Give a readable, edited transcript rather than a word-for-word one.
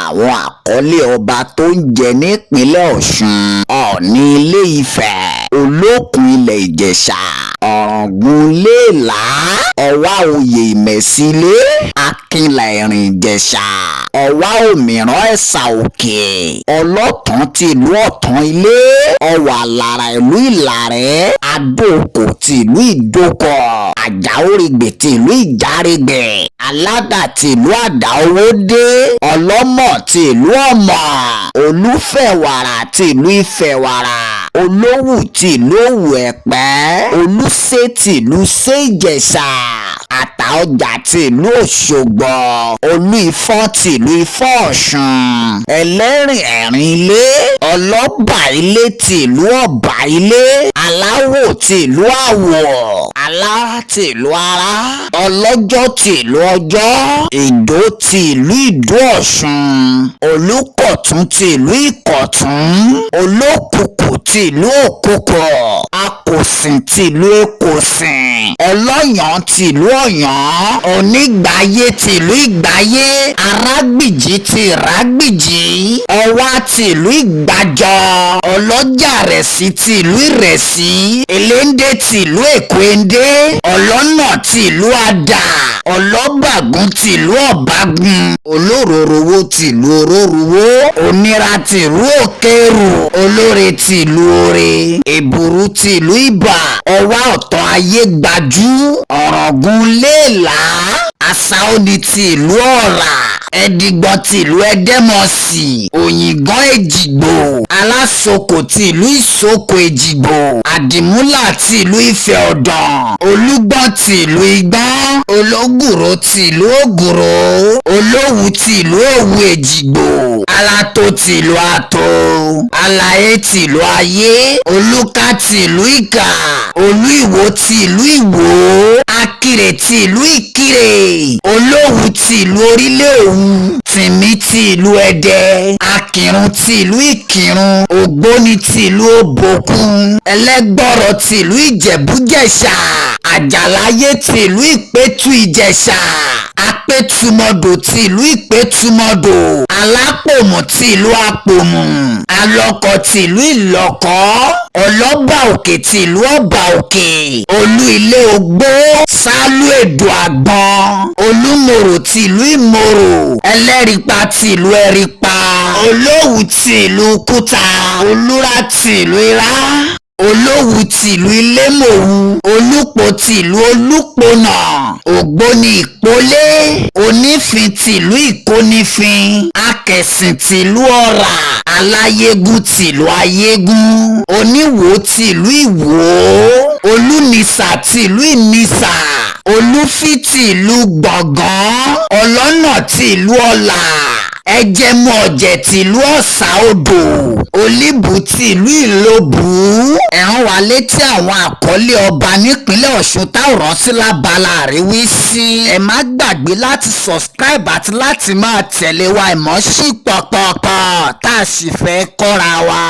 àwọn àkọlé ọba tó ń jẹ nípínlẹ̀ Ọ̀ṣun: Ọọ̀ni Ilé-Ifẹ̀, Olókun ilẹ̀ Ìjẹ̀ṣà, Ọ̀ràngún Ilé-Ìlá, Ọ̀wá oyè Ìmẹ̀sílé, Akínlà Ẹ̀rìn Ìjẹ̀ṣà, Ọ̀wá òmìrán Ẹ̀sà Òkè, Ọlọ́tàn tìlú Ọ̀tàn Ilé, Ọ̀wàlàrà ìlú Ìlàrẹ́, Adóòkò tìlú Ìdókò, Àjàórìgbè tìlú Ìjàrìgbè, Aládà tìlú Àdáowódé, Ọlọ́mọ̀ tìlú Ọ̀mọ̀, Olúfẹ̀wàrà tìlú Ìfẹ̀wàrà, Olówù tìlú Òwù Ẹ̀pẹ́, Olúṣe tìlú Ṣé Ìjẹ̀ṣà, Àtaọjà tìlú Òṣogbo, Olú-Ifọ̀n tìlú Ifọ̀n Ọ̀ṣun, Ẹlẹ́rìn Ẹ̀rìn Ilé, Ọlọ́bà Ilé tìlú Ọ̀bà Ilé, Aláwò tìlú Àwọ̀, Alára tìlú Ará, Ọlọ́jọ́ tìlú Ọjọ́, Ìdó tìlú Ìdó Ọ̀ṣun, Olúkọ̀tún tìlú Ìkọ̀tún, Olókùkù tìlú Òkùkù, Akòsìn tìlú Èkòsìn, Ọlọ́yàn tìlú Ọ̀yàn, Onígbáyé tìlú Ìgbáyé, Arágbìjí ti Ìrágbìjí, Ọwá tìlú Ìgbàjọ, Ọlọ́jàrẹ̀sí tìlú Ìrẹsí, Eléndé tìlú Èkóendé, Ọlọ́nà tìlú Adà, Ọlọ́bàgún tìlú Ọ̀bágun, Olóròrowó tìlú Orórowó, Onírà tìlú Òkèrù, Olóre tìlú Ore, Èbùrú tìlú Ìbà, Ọwá ọ̀tọ̀ ayé gbajú, Ọ̀ràngún Ilé-Ìlá, Àsáónì tìlú Ọ̀rà, Ẹ̀dìgbọ̀n tìlú Ẹdẹ́mọ̀sì, Òyìngán Èjìgbò, Alásokò tìlú Ìsókò Èjìgbò, Àdìmúlà tìlú Ifẹ̀ Ọ̀dàn, Olúgbọ̀n tìlú Igbọ́n, Ológùrò tìlú Ògùrò, Olówù tìlú Òwù Èjìgbò, Alátó tìlú Àtó, Aláyé tìlú Ayé, Olúká tìlú Ìkà, Olú-Ìwó tìlú Ìwó, Akirè tìlú Ìkirè, Olówù tìlú Orílẹ̀ Òwu, Tìmí tìlú Ẹdẹ, Akìrun tìlú Ìkìrun, Ògbóni tìlú Òbòkun, Ẹlẹ́gbọ̀rọ̀ tìlú Ìjẹ̀bú-Jẹ̀ṣà, Àjàláyé tìlú Ìpẹ́tù Ìjẹ̀ṣà, Apẹ́tùmọdò tìlú Ìpẹ́tùmọdò, Alápòmù tìlú Apòmù, Alọ́kọ̀ tìlú Ìlọ́kọ̀, Ọlọ́bà Òkè tìlú Ọ̀bà Òkè, Olú Ilé Ogbó, Sálú Èdò Àgbọn, Olúmòrò tìlú Ìmòrò, Ẹlẹ́rìpa tìlú Ẹ̀rìpa, Olówù tìlú Kúta, Olúrà tìlú Irá, Olówù tìlú Ilémòwu, Olúpo tìlú Olúpọ̀nà, Ògbóni Ìpólé, Onífin tìlú Ìkónífin, Akẹ̀sìn tìlú Ọ̀rà, Aláyégún tìlú Ayégún, Oníwò tìlú Ìwó, Olúnisà tìlú Ìnisà, Olúfì tìlú Gbọ̀ngán, Ọlọ́nà tìlú Ọ̀là, Ẹjẹmú Ọ̀jẹ̀ tìlú Ọ̀sà Odò, Olíbù tìlú Ìlóbù. Ẹ̀ràn wá létí àwọn àkọlé ọba nípínlẹ̀ Ọ̀ṣun táwọn sí lábala àríwísí. Ẹ má gbàgbé láti subscribe àti láti máa tẹ̀lé wa, ìmọ̀ sí pọ̀pọ̀pọ̀ tá a sì fẹ́ kọ́ra wa.